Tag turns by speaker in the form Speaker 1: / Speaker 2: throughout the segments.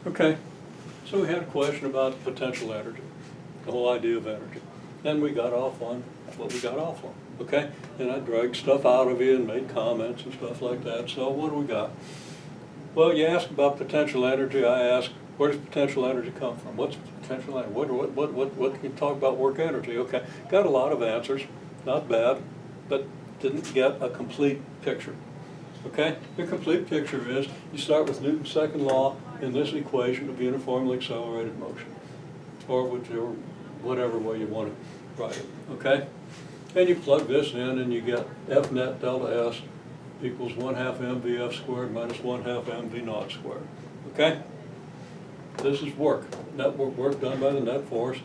Speaker 1: Okay, so we had a question about potential energy, the whole idea of energy. Then we got off on what we got off on, okay? And I dragged stuff out of you and made comments and stuff like that. So what do we got? Well, you asked about potential energy. I asked, where does potential energy come from? What's potential energy? What can you talk about work energy? Okay, got a lot of answers, not bad, but didn't get a complete picture. Okay, the complete picture is you start with Newton's second law in this equation of uniformly accelerated motion, or whatever way you want to write it. Okay, and you plug this in and you get F net delta S equals 1/2 mvf squared minus 1/2 mv naught squared. Okay, this is work done by the net force,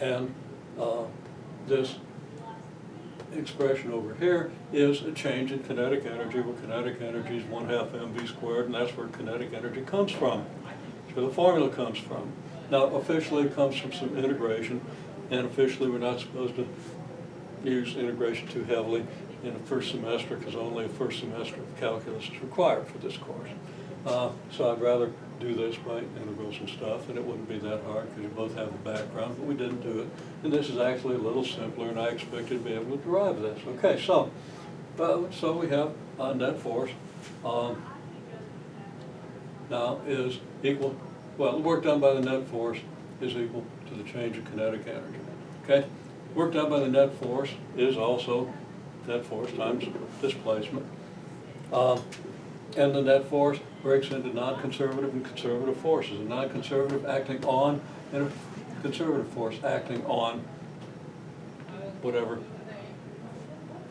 Speaker 1: and this expression over here is a change in kinetic energy, where kinetic energy is 1/2 mv squared, and that's where kinetic energy comes from. That's where the formula comes from. Now, officially it comes from some integration, and officially we're not supposed to use integration too heavily in the first semester, because only a first semester of calculus is required for this course. So I'd rather do this by integrals and stuff, and it wouldn't be that hard because you both have the background, but we didn't do it. And this is actually a little simpler, and I expected to be able to derive this. Okay, so we have net force now is equal, well, the work done by the net force is equal to the change in kinetic energy. Okay, work done by the net force is also net force times displacement. And the net force breaks into non-conservative and conservative forces. A non-conservative acting on and a conservative force acting on whatever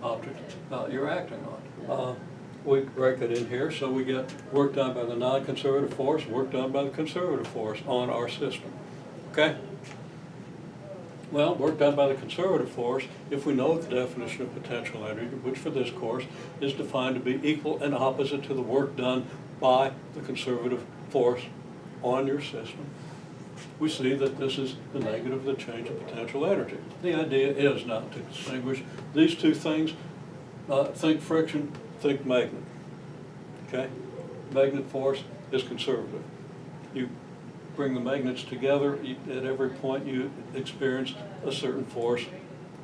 Speaker 1: object you're acting on. We break it in here, so we get work done by the non-conservative force, work done by the conservative force on our system. Okay? Well, work done by the conservative force, if we know the definition of potential energy, which for this course is defined to be equal and opposite to the work done by the conservative force on your system, we see that this is the negative of the change in potential energy. The idea is now to distinguish these two things. Think friction, think magnet. Okay? Magnet force is conservative. You bring the magnets together, at every point you experience a certain force.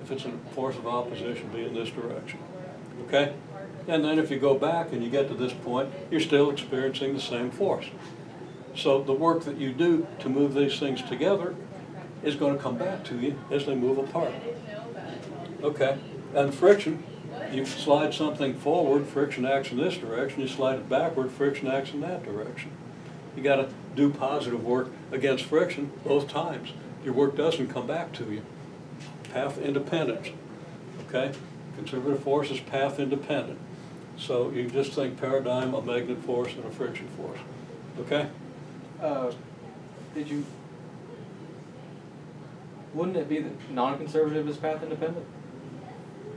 Speaker 1: If it's a force of opposition, be in this direction. Okay? And then if you go back and you get to this point, you're still experiencing the same force. So the work that you do to move these things together is going to come back to you as they move apart. Okay? And friction, you slide something forward, friction acts in this direction. You slide it backward, friction acts in that direction. You got to do positive work against friction both times. Your work doesn't come back to you. Path independence. Okay? Conservative force is path independent. So you just think paradigm, a magnet force, and a friction force. Okay?
Speaker 2: Wouldn't it be that non-conservative is path independent?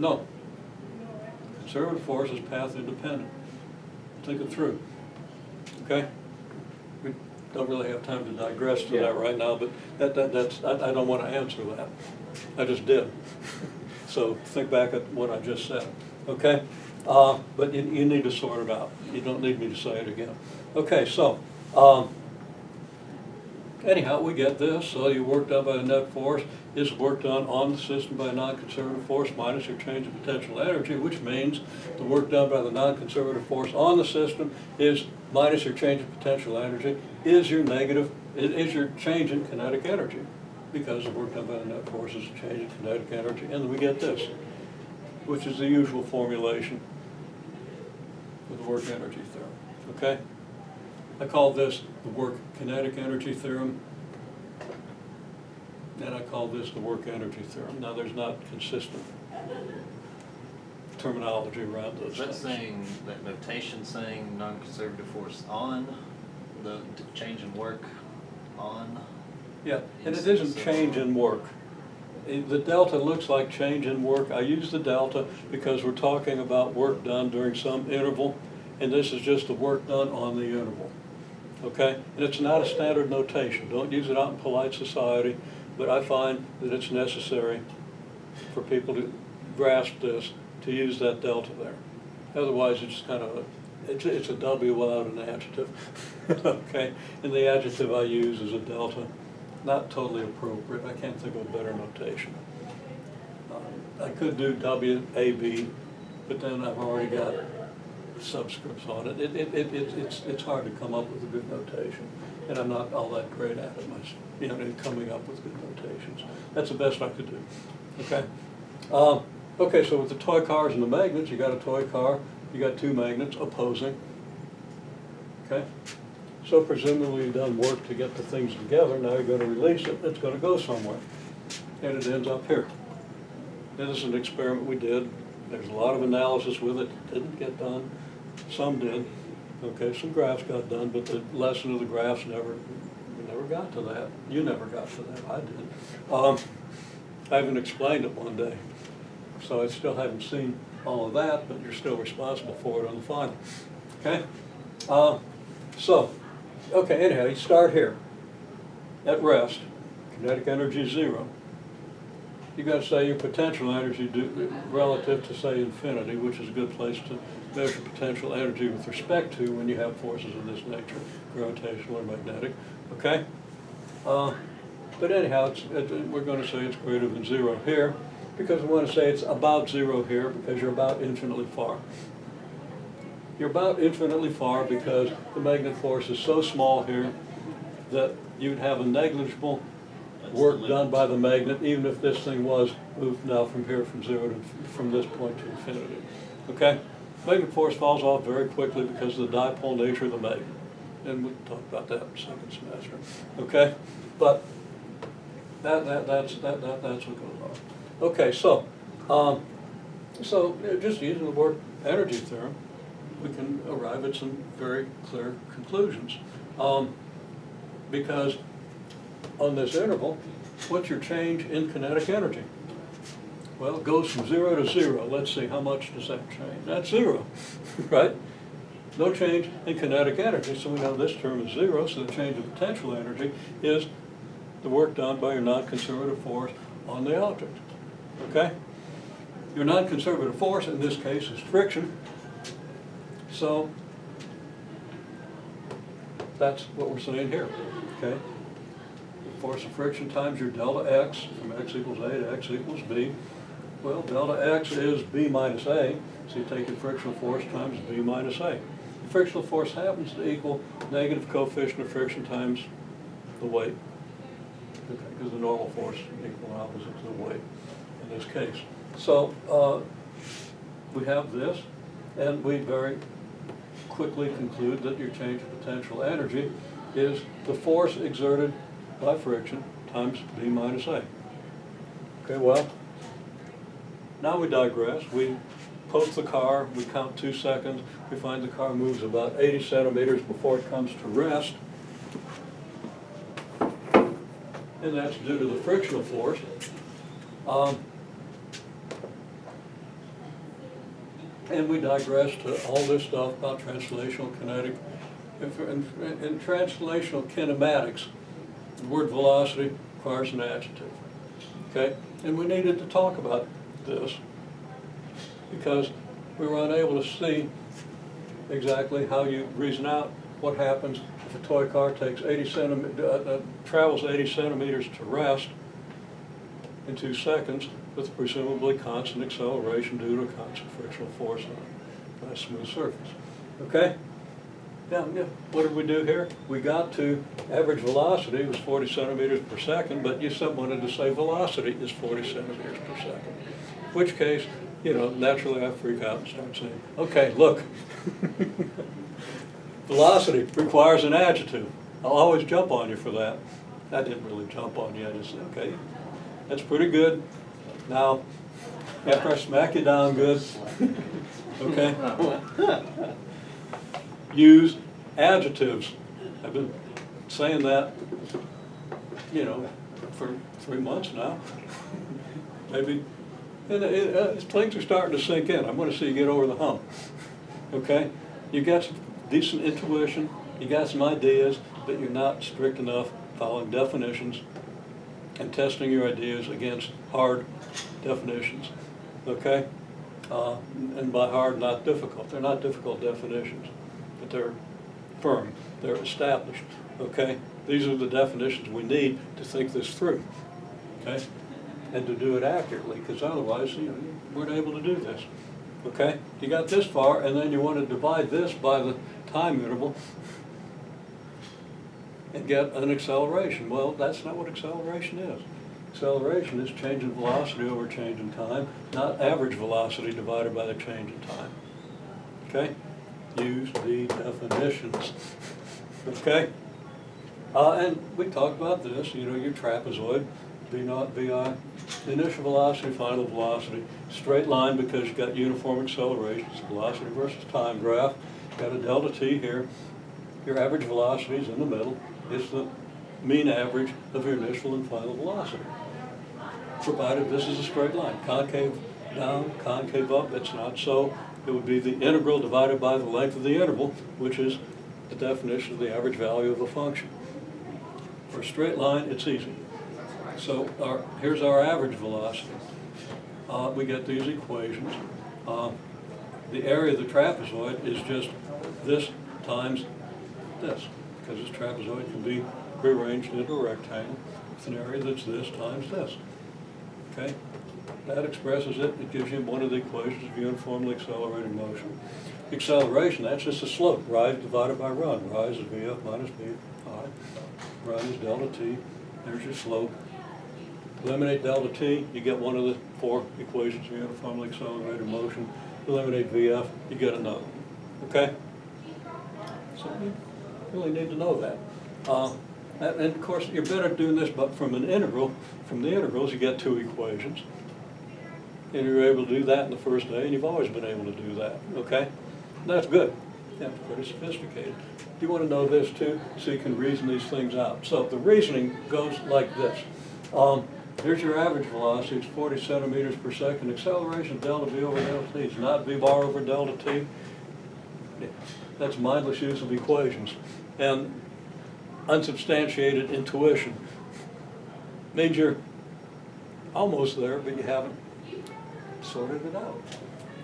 Speaker 1: No. Conservative force is path independent. Think it through. Okay? We don't really have time to digress to that right now, but I don't want to answer that. I just did. So think back at what I just said. Okay? But you need to sort it out. You don't need me to say it again. Okay, so anyhow, we get this. So your work done by the net force is work done on the system by a non-conservative force minus your change in potential energy, which means the work done by the non-conservative force on the system is minus your change in potential energy is your negative, it is your change in kinetic energy, because the work done by the net force is a change in kinetic energy. And then we get this, which is the usual formulation for the work energy theorem. Okay? I call this the work kinetic energy theorem, and I call this the work energy theorem. Now, there's not consistent terminology around those things.
Speaker 3: Is that saying, that notation saying non-conservative force on, the change in work on?
Speaker 1: Yeah, and it isn't change in work. The delta looks like change in work. I use the delta because we're talking about work done during some interval, and this is just the work done on the interval. Okay? And it's not a standard notation. Don't use it out in polite society, but I find that it's necessary for people to grasp this, to use that delta there. Otherwise, it's kind of it's a W without an adjective, okay? And the adjective I use is a delta, not totally appropriate. I can't think of a better notation. I could do WAB, but then I've already got subscripts on it. It's hard to come up with a good notation, and I'm not all that great at it much, in coming up with good notations. That's the best I could do, okay? Okay, so with the toy cars and the magnets, you got a toy car, you got two magnets opposing, okay? So presumably you've done work to get the things together, now you're going to release it, it's going to go somewhere, and it ends up here. This is an experiment we did. There's a lot of analysis with it. Didn't get done. Some did. Okay, some graphs got done, but the lesson of the graphs we never got to that. You never got to that. I did. I even explained it one day. So I still haven't seen all of that, but you're still responsible for it on the final. Okay? Okay, anyhow, you start here. At rest, kinetic energy is 0. You got to say your potential energy relative to, say, infinity, which is a good place to measure potential energy with respect to when you have forces of this nature, gravitational or magnetic, okay? But anyhow, we're going to say it's greater than 0 here, because we want to say it's about 0 here, because you're about infinitely far. You're about infinitely far because the magnet force is so small here that you'd have a negligible work done by the magnet, even if this thing was moved now from here from 0 to from this point to infinity. Okay? Magnet force falls off very quickly because of the dipole nature of the magnet. And we'll talk about that in the second semester. Okay? But that's what goes on. Okay, so just using the word energy theorem, we can arrive at some very clear conclusions. Because on this interval, what's your change in kinetic energy? Well, it goes from 0 to 0. Let's see, how much does that change? That's 0, right? No change in kinetic energy, so we know this term is 0, so the change in potential energy is the work done by your non-conservative force on the object, okay? Your non-conservative force, in this case, is friction, so that's what we're saying here, okay? Force of friction times your delta x, from x equals A to x equals B. Well, delta x is B minus A, so you take your frictional force times B minus A. The frictional force happens to equal negative coefficient of friction times the weight, okay, because the normal force is equal and opposite to the weight in this case. So we have this, and we very quickly conclude that your change of potential energy is the force exerted by friction times B minus A. Okay, well, now we digress. We post the car, we count 2 seconds, we find the car moves about 80 centimeters before it comes to rest. And that's due to the frictional force. And we digress to all this stuff about translational kinetic and translational kinematics. The word velocity requires an adjective, okay? And we needed to talk about this because we were unable to see exactly how you reason out what happens if a toy car takes travels 80 centimeters to rest in 2 seconds with presumably constant acceleration due to a constant frictional force on a smooth surface, okay? Now, what did we do here? We got to average velocity was 40 centimeters per second, but you wanted to say velocity is 40 centimeters per second. In which case, naturally I freak out and start saying, okay, look, velocity requires an adjective. I'll always jump on you for that. I didn't really jump on you, I just said, okay, that's pretty good. Now, after I smack you down good, okay? Use adjectives. I've been saying that, for 3 months now. Maybe, and things are starting to sink in. I want to see you get over the hump, okay? You got some decent intuition, you got some ideas, but you're not strict enough following definitions and testing your ideas against hard definitions, okay? And by hard, not difficult. They're not difficult definitions. but they're firm, they're established, okay? These are the definitions we need to think this through, okay? And to do it accurately, because otherwise, you weren't able to do this, okay? You got this far, and then you want to divide this by the time interval and get an acceleration. Well, that's not what acceleration is. Acceleration is change in velocity over change in time, not average velocity divided by the change in time. Okay? Use the definitions. Okay? And we talked about this, you know, your trapezoid, V naught, VI, initial velocity, final velocity, straight line because you've got uniform accelerations, velocity versus time graph, got a delta t here, your average velocity is in the middle, it's the mean average of your initial and final velocity. Provided this is a straight line, concave down, concave up, it's not so. It would be the integral divided by the length of the interval, which is the definition of the average value of a function. For a straight line, it's easy. So here's our average velocity. We get these equations. The area of the trapezoid is just this times this, because this trapezoid can be rearranged into a rectangle with an area that's this times this. Okay? That expresses it. It gives you one of the equations of uniformly accelerated motion. Acceleration, that's just a slope. Rise divided by run. Rise is Vf minus Vi. Run is delta t. There's your slope. Eliminate delta t, you get one of the four equations of uniformly accelerated motion. Eliminate Vf, you get another. Okay? So you really need to know that. And of course, you're better doing this, but from an integral. From the integrals, you get two equations. And you're able to do that in the first day, and you've always been able to do that, okay? And that's good. Yeah, it's pretty sophisticated. You want to know this too, so you can reason these things out. So the reasoning goes like this. Here's your average velocity, it's 40 centimeters per second. Acceleration delta V over delta t. It's not V bar over delta t. That's mindless use of equations. And unsubstantiated intuition means you're almost there, but you haven't sorted it out.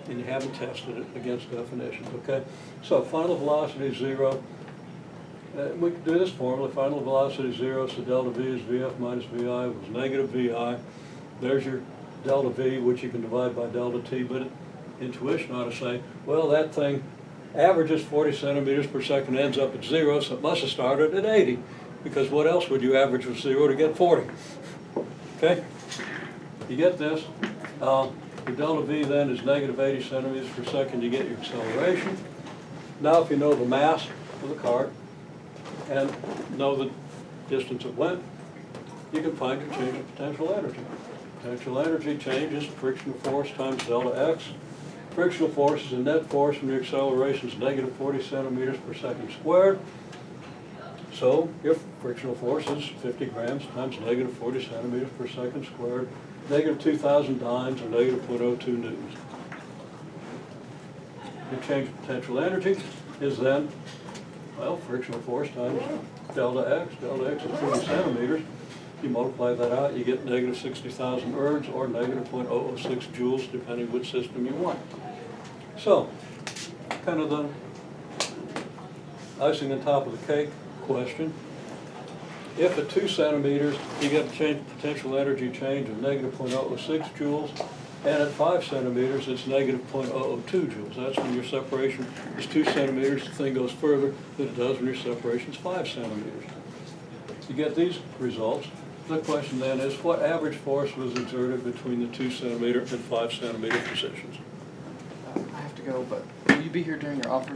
Speaker 1: And you haven't tested it against definitions, okay? So final velocity is 0. We can do this formula. Final velocity is 0, so delta V is Vf minus Vi, was negative Vi. There's your delta V, which you can divide by delta t, but intuition ought to say, well, that thing averages 40 centimeters per second, ends up at 0, so it must have started at 80, because what else would you average with 0 to get 40? Okay? You get this. Your delta V then is negative 80 centimeters per second, you get your acceleration. Now if you know the mass of the cart and know the distance it went, you can find your change in potential energy. Potential energy change is frictional force times delta x. Frictional force is a net force when your acceleration is negative 40 centimeters per second squared. So your frictional force is 50 grams times negative 40 centimeters per second squared, negative 2,000 dynes, or negative 0.02 newtons. Your change in potential energy is then, well, frictional force times delta x. Delta x is 30 centimeters. You multiply that out, you get negative 60,000 ergs, or negative 0.006 joules, depending which system you want. So, kind of the icing on top of the cake question. If at 2 centimeters, you get a potential energy change of negative 0.006 joules, and at 5 centimeters, it's negative 0.002 joules. That's when your separation is 2 centimeters. The thing goes further than it does when your separation is 5 centimeters. You get these results. The question then is, what average force was exerted between the 2 centimeter and 5 centimeter positions?
Speaker 4: I have to go, but will you be here during your offer?